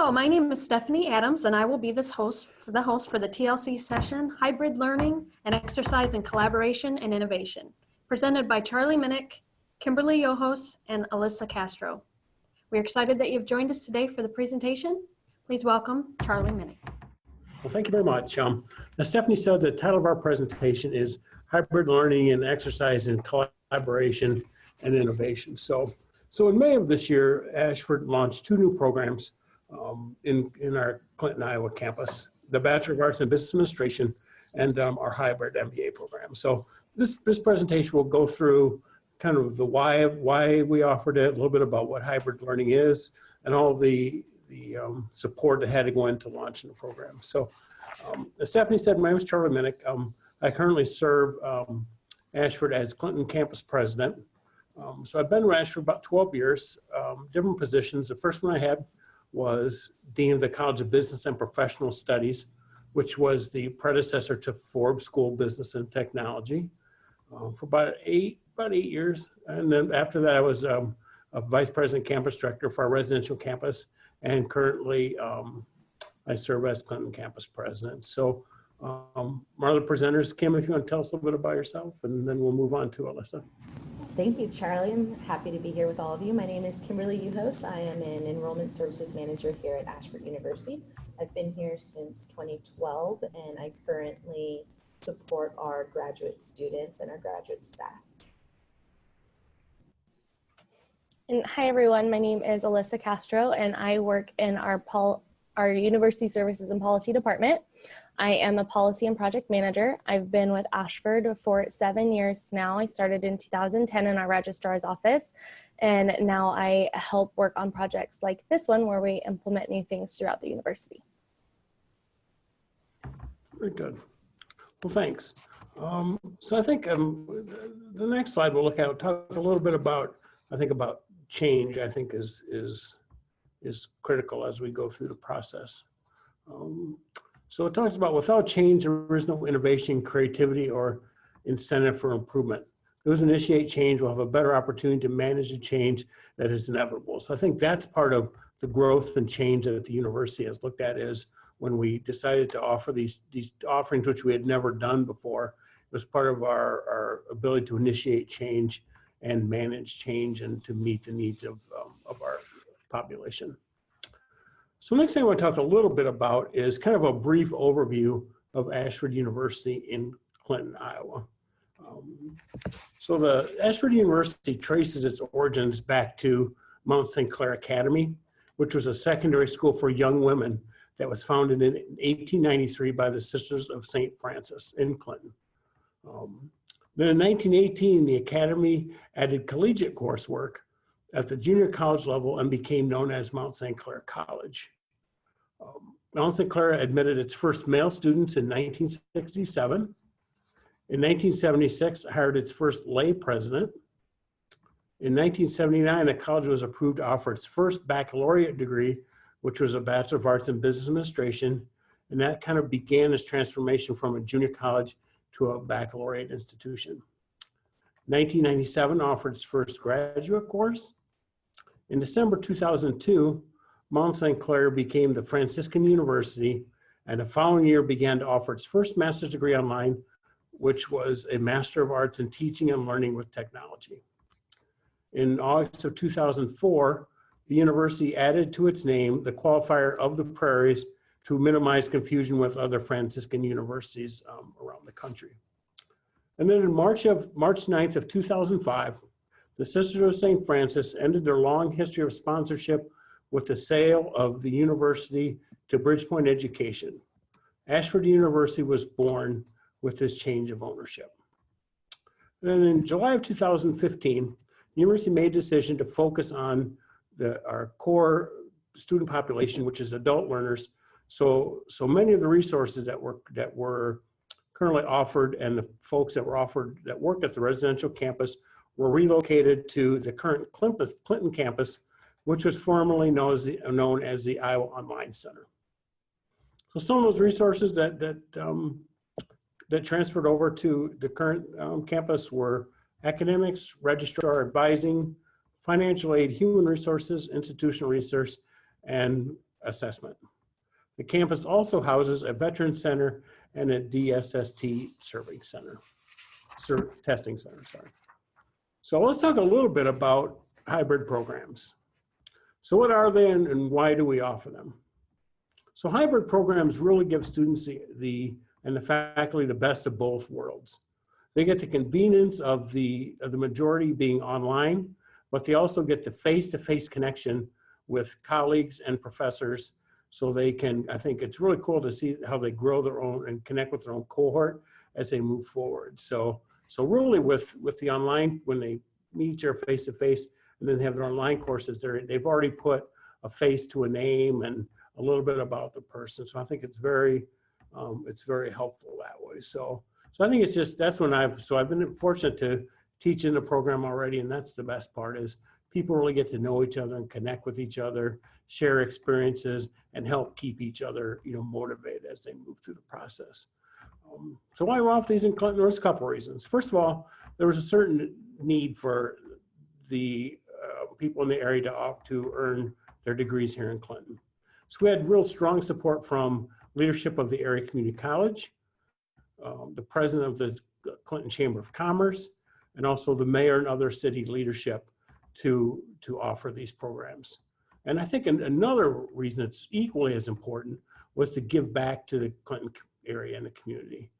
Hello, my name is Stephanie Adams, and I will be the host for the TLC session, Hybrid Learning and Exercise in Collaboration and Innovation, presented by Charlie Minnick, Kimberly Yuhos, and Alissa Castro. We're excited that you've joined us today for the presentation. Please welcome Charlie Minnick. Well, thank you very much. As Stephanie said, the title of our presentation is Hybrid Learning and Exercise in Collaboration and Innovation. So in May of this year, Ashford launched two new programs in our Clinton, Iowa campus, the Bachelor of Arts in Business Administration and our hybrid MBA program. So this presentation will go through kind of the why we offered it, a little bit about what hybrid learning is, and all the support that had to go into launching the program. So as Stephanie said, my name is Charlie Minnick. I currently serve Ashford as Clinton campus president. So I've been with Ashford about 12 years, different positions. The first one I had was Dean of the College of Business and Professional Studies, which was the predecessor to Forbes School of Business and Technology, for about eight years. And then after that, I was a Vice President Campus Director for our residential campus, and currently I serve as Clinton Campus President. So my other presenters, Kim, if you want to tell us a little bit about yourself, and then we'll move on to Alissa. Thank you, Charlie. I'm happy to be here with all of you. My name is Kimberly Yuhos. I am an Enrollment Services Manager here at Ashford University. I've been here since 2012, and I currently support our graduate students and our graduate staff. And hi, everyone. My name is Alissa Castro, and I work in our University Services and Policy Department. I am a policy and project manager. I've been with Ashford for 7 years now. I started in 2010 in our registrar's office, and now I help work on projects like this one where we implement new things throughout the university. Very good. Well, thanks. So I think the next slide we'll look at, talk a little bit about, about change. I think is critical as we go through the process. So it talks about without change, there is no innovation, creativity, or incentive for improvement. Those initiate change will have a better opportunity to manage the change that is inevitable. So I think that's part of the growth and change that the university has looked at, is when we decided to offer these offerings, which we had never done before. It was part of our ability to initiate change and manage change and to meet the needs of our population. So next thing I want to talk a little bit about is kind of a brief overview of Ashford University in Clinton, Iowa. So the Ashford University traces its origins back to Mount St. Clair Academy, which was a secondary school for young women that was founded in 1893 by the Sisters of St. Francis in Clinton. Then in 1918, the Academy added collegiate coursework at the junior college level and became known as Mount St. Clair College. Mount St. Clair admitted its first male students in 1967. In 1976, hired its first lay president. In 1979, the college was approved to offer its first baccalaureate degree, which was a Bachelor of Arts in Business Administration, and that kind of began its transformation from a junior college to a baccalaureate institution. 1997 offered its first graduate course. In December 2002, Mount St. Clair became the Franciscan University, and the following year began to offer its first master's degree online, which was a Master of Arts in Teaching and Learning with Technology. In August of 2004, the university added to its name the qualifier of the Prairies to minimize confusion with other Franciscan universities around the country. And then in March 9th of 2005, the Sisters of St. Francis ended their long history of sponsorship with the sale of the university to Bridgepoint Education. Ashford University was born with this change of ownership. And then in July of 2015, the university made a decision to focus on our core student population, which is adult learners. So many of the resources that were currently offered and the folks that were offered that worked at the residential campus were relocated to the current Clinton campus, which was formerly known as the Iowa Online Center. So some of those resources that transferred over to the current campus were academics, registrar advising, financial aid, human resources, institutional research, and assessment. The campus also houses a veteran center and a DSST testing center, sorry. So let's talk a little bit about hybrid programs. So what are they and why do we offer them? So hybrid programs really give students and the faculty the best of both worlds. They get the convenience of the majority being online, but they also get the face-to-face connection with colleagues and professors, so they can, I think it's really cool to see how they grow their own and connect with their own cohort as they move forward. So really with the online, when they meet each other face-to-face and then have their online courses, they've already put a face to a name and a little bit about the person. So I think it's very helpful that way. So I think it's just, I've been fortunate to teach in the program already, and that's the best part, is people really get to know each other and connect with each other, share experiences, and help keep each other, motivated as they move through the process. So why we offer these in Clinton? There's a couple of reasons. First of all, there was a certain need for the people in the area to earn their degrees here in Clinton. So we had real strong support from leadership of the area community college, the president of the Clinton Chamber of Commerce, and also the mayor and other city leadership to offer these programs. And I think another reason it's equally as important was to give back to the Clinton area and the community.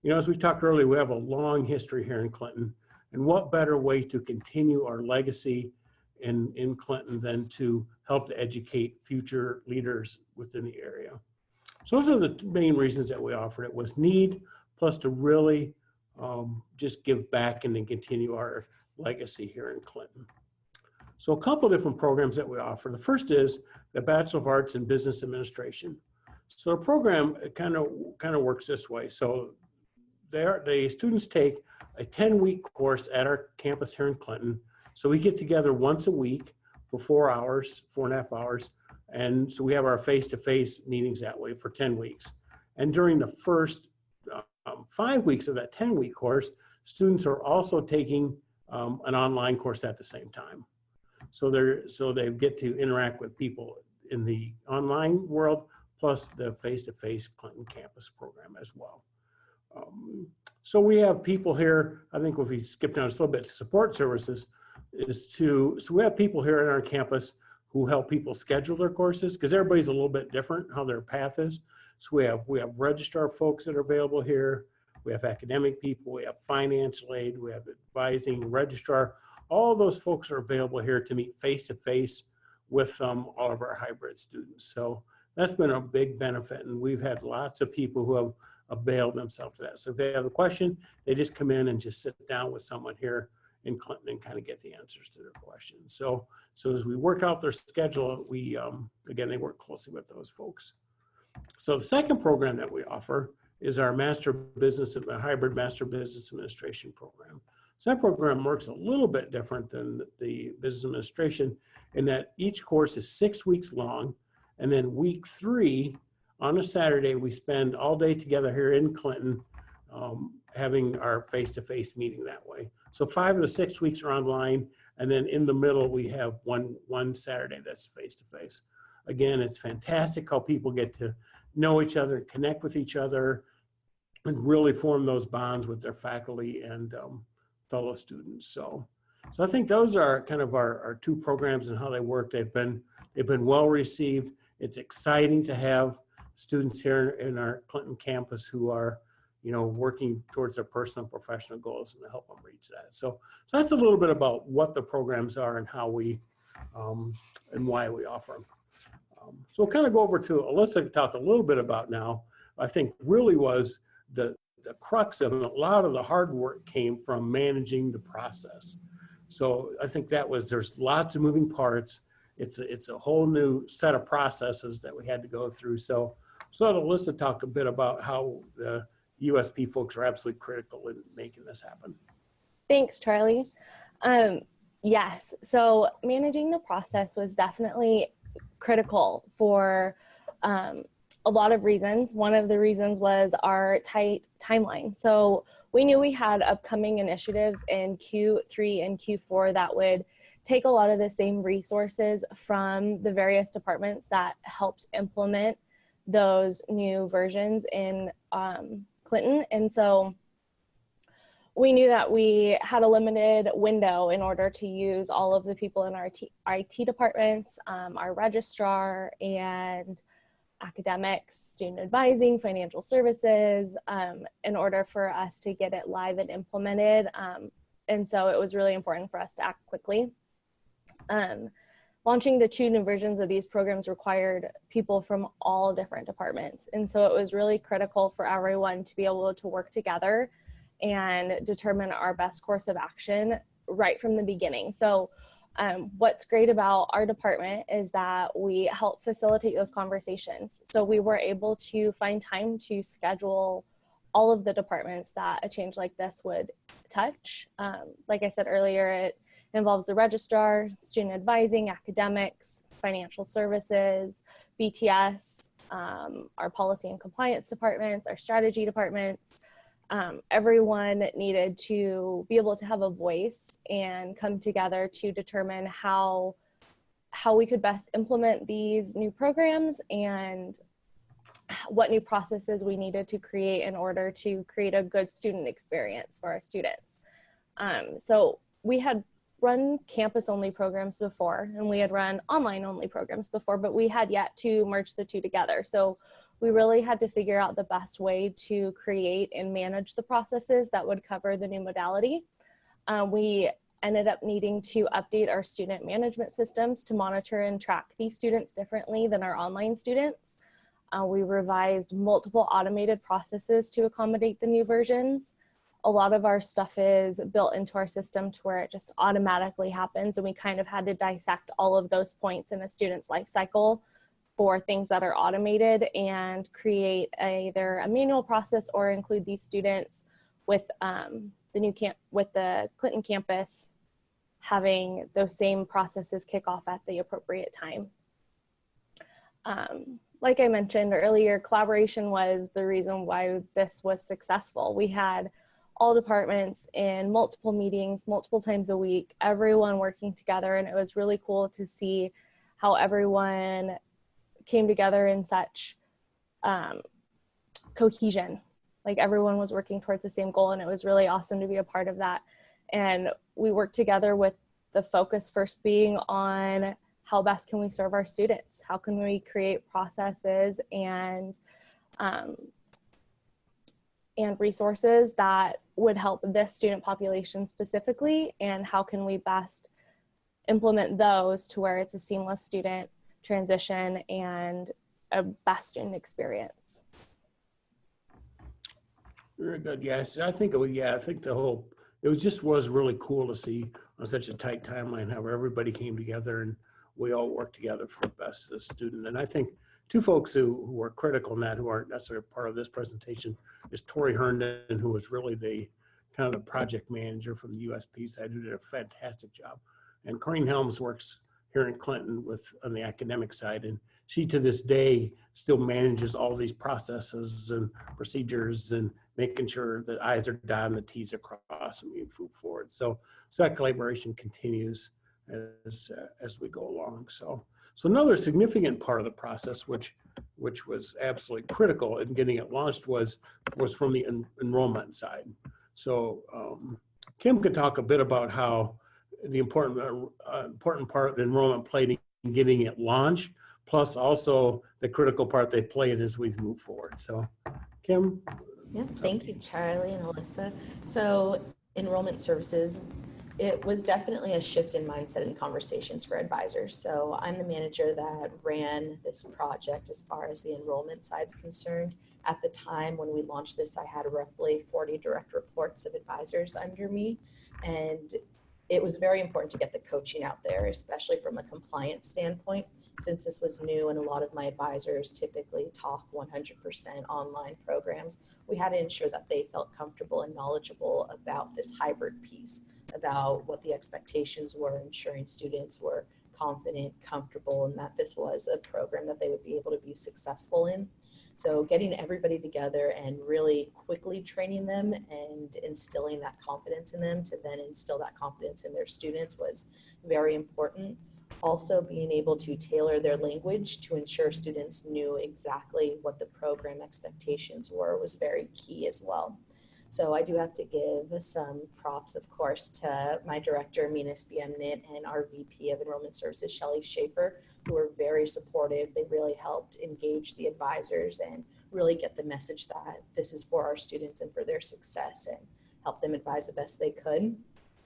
As we talked earlier, we have a long history here in Clinton, and what better way to continue our legacy in Clinton than to help to educate future leaders within the area. So those are the main reasons that we offered it, was need, plus to really just give back and then continue our legacy here in Clinton. So a couple of different programs that we offer. The first is the Bachelor of Arts in Business Administration. So the program kind of works this way. So the students take a 10-week course at our campus here in Clinton. So we get together once a week for 4.5 hours. And so we have our face-to-face meetings that way for 10 weeks. And during the first 5 weeks of that 10-week course, students are also taking an online course at the same time. So they get to interact with people in the online world, plus the face-to-face Clinton campus program as well. So we have people here, I think if we skip down just a little bit, support services so we have people here at our campus who help people schedule their courses, because everybody's a little bit different how their path is. So we have registrar folks that are available here. We have academic people, we have financial aid, we have advising, registrar. All those folks are available here to meet face-to-face with all of our hybrid students. So that's been a big benefit, and we've had lots of people who have availed themselves to that. So if they have a question, they just come in and just sit down with someone here in Clinton and kind of get the answers to their questions. So as we work out their schedule, we, again, they work closely with those folks. So the second program that we offer is our hybrid Master Business Administration program. So that program works a little bit different than the business administration in that each course is 6 weeks long. And then week 3 on a Saturday, we spend all day together here in Clinton having our face-to-face meeting that way. So 5 of the 6 weeks are online. And then in the middle, we have one Saturday that's face-to-face. Again, it's fantastic how people get to know each other, connect with each other, and really form those bonds with their faculty and fellow students. So I think those are kind of our two programs and how they work. They've been well received. It's exciting to have students here in our Clinton campus who are, working towards their personal and professional goals and to help them reach that. So that's a little bit about what the programs are and how we and why we offer them. So we'll kind of go over to Alissa to talk a little bit about now. I think really was the crux of it. A lot of the hard work came from managing the process. So I think there's lots of moving parts. It's a whole new set of processes that we had to go through. So Alissa talk a bit about how the USP folks are absolutely critical in making this happen. Thanks, Charlie. Yes, so managing the process was definitely critical for a lot of reasons. One of the reasons was our tight timeline. So we knew we had upcoming initiatives in Q3 and Q4 that would take a lot of the same resources from the various departments that helped implement those new versions in Clinton. And so we knew that we had a limited window in order to use all of the people in our IT departments, our registrar and academics, student advising, financial services, in order for us to get it live and implemented. And so it was really important for us to act quickly. Launching the 2 new versions of these programs required people from all different departments. And so it was really critical for everyone to be able to work together and determine our best course of action right from the beginning. So what's great about our department is that we help facilitate those conversations. So we were able to find time to schedule all of the departments that a change like this would touch. Like I said earlier, it involves the registrar, student advising, academics, financial services, BTS, our policy and compliance departments, our strategy departments. Everyone needed to be able to have a voice and come together to determine how we could best implement these new programs and what new processes we needed to create in order to create a good student experience for our students. So we had run campus-only programs before, and we had run online-only programs before, but we had yet to merge the 2 together. So we really had to figure out the best way to create and manage the processes that would cover the new modality. We ended up needing to update our student management systems to monitor and track these students differently than our online students. We revised multiple automated processes to accommodate the new versions. A lot of our stuff is built into our system to where it just automatically happens, and we kind of had to dissect all of those points in a student's life cycle for things that are automated and create either a manual process or include these students with the Clinton campus having those same processes kick off at the appropriate time. Like I mentioned earlier, collaboration was the reason why this was successful. We had all departments in multiple meetings, multiple times a week, everyone working together, and it was really cool to see how everyone came together in such cohesion. Like everyone was working towards the same goal, and it was really awesome to be a part of that. And we worked together with the focus first being on how best can we serve our students? How can we create processes and resources that would help this student population specifically, and how can we best implement those to where it's a seamless student transition and a best student experience. Very good. Yes, I think it was really cool to see on such a tight timeline how everybody came together and we all worked together for the best of the student. And I think 2 folks who were critical in that, who aren't necessarily part of this presentation, is Tori Herndon, who was really the kind of the project manager from the USP side, who did a fantastic job. And Corinne Helms works here in Clinton on the academic side, and she to this day still manages all these processes and procedures and making sure that I's are dotted and the T's are crossed and we move forward. So that collaboration continues as we go along. So another significant part of the process, which was absolutely critical in getting it launched, was from the enrollment side. So Kim could talk a bit about how the important part of the enrollment played in getting it launched, plus also the critical part they played as we move forward. So Kim? Yeah, thank you, Charlie and Alissa. So enrollment services, it was definitely a shift in mindset and conversations for advisors. So I'm the manager that ran this project as far as the enrollment side is concerned. At the time when we launched this, I had roughly 40 direct reports of advisors under me. And it was very important to get the coaching out there, especially from a compliance standpoint. Since this was new and a lot of my advisors typically talk 100% online programs, we had to ensure that they felt comfortable and knowledgeable about this hybrid piece, about what the expectations were, ensuring students were confident, comfortable, and that this was a program that they would be able to be successful in. So getting everybody together and really quickly training them and instilling that confidence in them to then instill that confidence in their students was very important. Also being able to tailor their language to ensure students knew exactly what the program expectations were was very key as well. So I do have to give some props, of course, to my director, Minnick, and our VP of Enrollment Services, Shelly Schaefer, who were very supportive. They really helped engage the advisors and really get the message that this is for our students and for their success, and help them advise the best they could.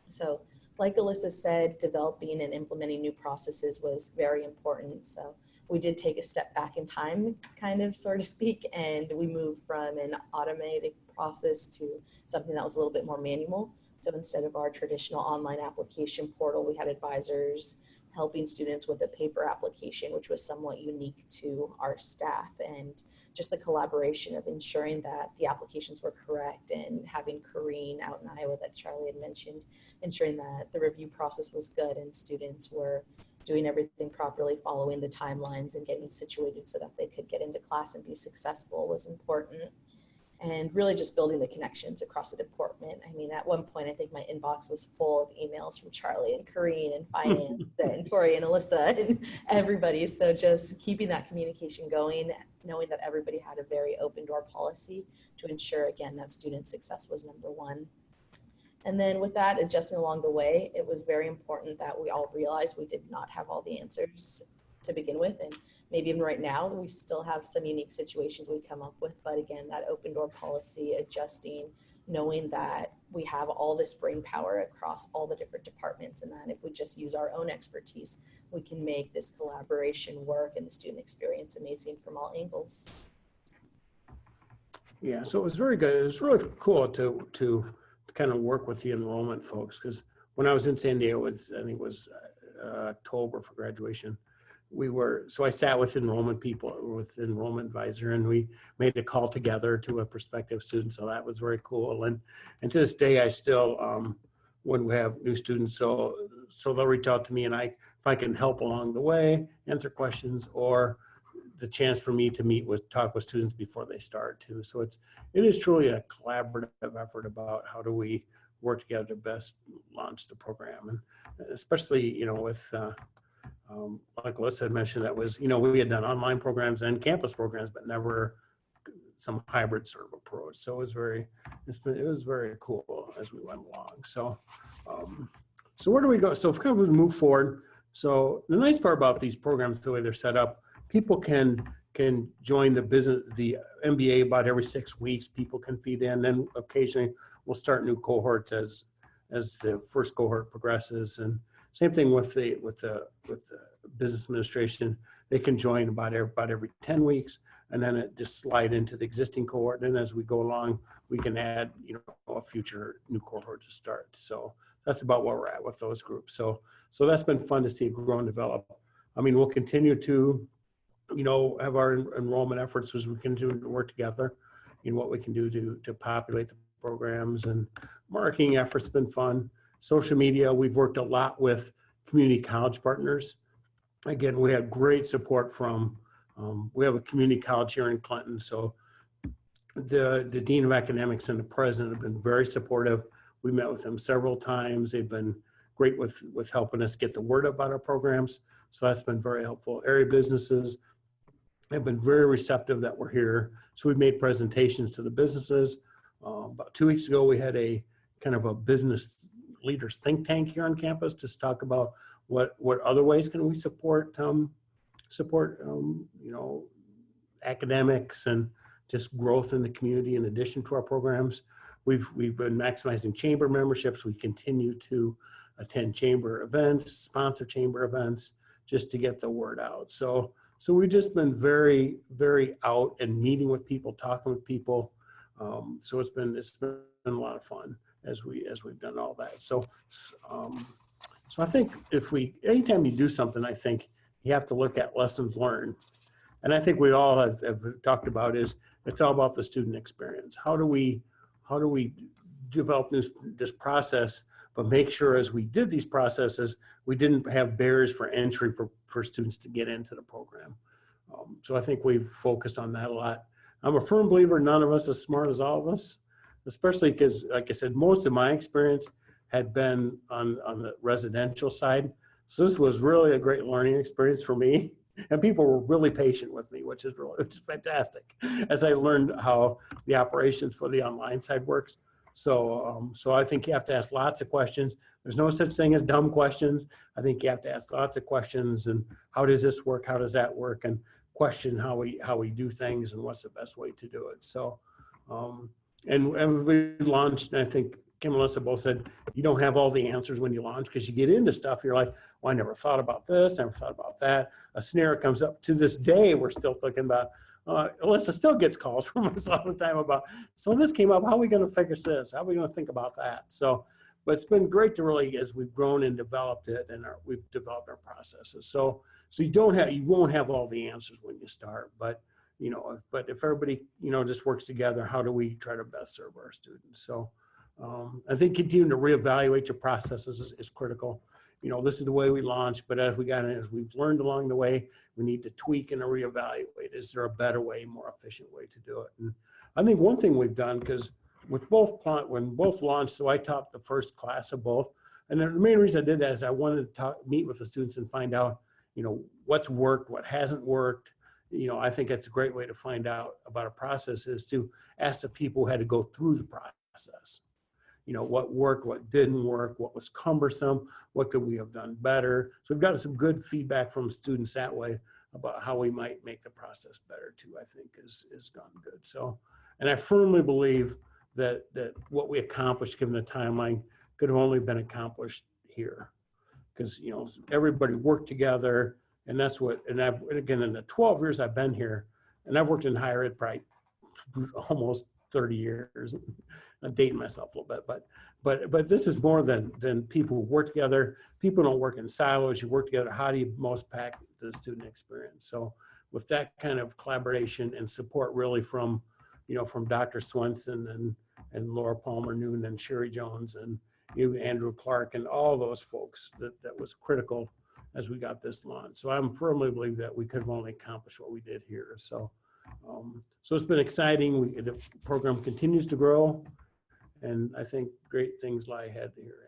So like Alissa said, developing and implementing new processes was very important. So we did take a step back in time, kind of, so to speak, and we moved from an automated process to something that was a little bit more manual. So instead of our traditional online application portal, we had advisors helping students with a paper application, which was somewhat unique to our staff, and just the collaboration of ensuring that the applications were correct, and having Corrine out in Iowa that Charlie had mentioned, ensuring that the review process was good and students were doing everything properly, following the timelines and getting situated so that they could get into class and be successful was important. And really just building the connections across the department. I mean, at one point, I think my inbox was full of emails from Charlie and Corrine and finance and Tori and Alissa and everybody. So just keeping that communication going, knowing that everybody had a very open door policy to ensure, again, that student success was number one. And then with that, adjusting along the way, it was very important that we all realized we did not have all the answers to begin with, and maybe even right now we still have some unique situations we come up with, but again, that open door policy, adjusting, knowing that we have all this brain power across all the different departments, and that if we just use our own expertise, we can make this collaboration work and the student experience amazing from all angles. Yeah, so it was very good. It was really cool to kind of work with the enrollment folks, because when I was in San Diego, I think it was October for graduation, so I sat with enrollment people, with enrollment advisor, and we made a call together to a prospective student. So that was very cool. And to this day, I still, when we have new students, so they'll reach out to me, and if I can help along the way, answer questions, or the chance for me to talk with students before they start too. So it is truly a collaborative effort about how do we work together to best launch the program. And especially, with, like Alissa had mentioned, that was, we had done online programs and campus programs, but never some hybrid sort of approach. So it was very cool as we went along. So, so where do we go? So kind of move forward. So the nice part about these programs, the way they're set up, people can join the MBA about every 6 weeks. People can feed in, then occasionally we'll start new cohorts as the first cohort progresses. And same thing with the business administration. They can join about every 10 weeks, and then it just slide into the existing cohort. And as we go along, we can add a future new cohort to start. So that's about where we're at with those groups. So that's been fun to see grow and develop. I mean, we'll continue to have our enrollment efforts as we continue to work together in what we can do to populate the programs, and marketing efforts have been fun. Social media, we've worked a lot with community college partners. Again, we have great support from, we have a community college here in Clinton, so the Dean of Academics and the President have been very supportive. We met with them several times. They've been great with helping us get the word about our programs. So that's been very helpful. Area businesses have been very receptive that we're here. So we've made presentations to the businesses. About 2 weeks ago, we had a kind of a business leaders think tank here on campus to talk about what other ways can we support academics and just growth in the community in addition to our programs. We've been maximizing chamber memberships. We continue to attend chamber events, sponsor chamber events, just to get the word out. So we've just been very, very out and meeting with people, talking with people. So it's been a lot of fun as we've done all that. So I think anytime you do something, I think you have to look at lessons learned. And I think we all have talked about it's all about the student experience. How do we develop this process, but make sure as we did these processes, we didn't have barriers for entry for students to get into the program. So I think we've focused on that a lot. I'm a firm believer none of us as smart as all of us, especially because, like I said, most of my experience had been on the residential side. So this was really a great learning experience for me. And people were really patient with me, which is fantastic, as I learned how the operations for the online side works. So, so I think you have to ask lots of questions. There's no such thing as dumb questions. I think you have to ask lots of questions, and how does this work? How does that work? And question how we do things and what's the best way to do it. So, and we launched, and I think Kim and Alissa both said, you don't have all the answers when you launch, because you get into stuff, you're like, well, I never thought about this, never thought about that. A scenario comes up. To this day, we're still thinking about, Alissa still gets calls from us all the time about, so this came up, how are we going to figure this? How are we going to think about that? So, but it's been great to really, as we've grown and developed it, and we've developed our processes. So you won't have all the answers when you start, but but if everybody, just works together, how do we try to best serve our students? So I think continuing to reevaluate your processes is critical. This is the way we launched, but as we've learned along the way, we need to tweak and reevaluate. Is there a better way, more efficient way to do it? And I think one thing we've done, because with when both launched, so I taught the first class of both. And the main reason I did that is I wanted to meet with the students and find out, what's worked, what hasn't worked. I think that's a great way to find out about a process, is to ask the people who had to go through the process. What worked, what didn't work, what was cumbersome, what could we have done better. So we've gotten some good feedback from students that way about how we might make the process better too, I think is gone good. So, and I firmly believe that what we accomplished, given the timeline, could have only been accomplished here. Because, everybody worked together, and that's what, and again, in the 12 years I've been here, and I've worked in higher ed probably almost 30 years. I'm dating myself a little bit, but this is more than people who work together. People don't work in silos. You work together. How do you most pack the student experience? So with that kind of collaboration and support, really from Dr. Swenson and Laura Palmer Noon and Sherry Jones and Andrew Clark and all those folks, that was critical as we got this launched. So I'm firmly believe that we could have only accomplished what we did here. So so it's been exciting. The program continues to grow, and I think great things lie ahead here.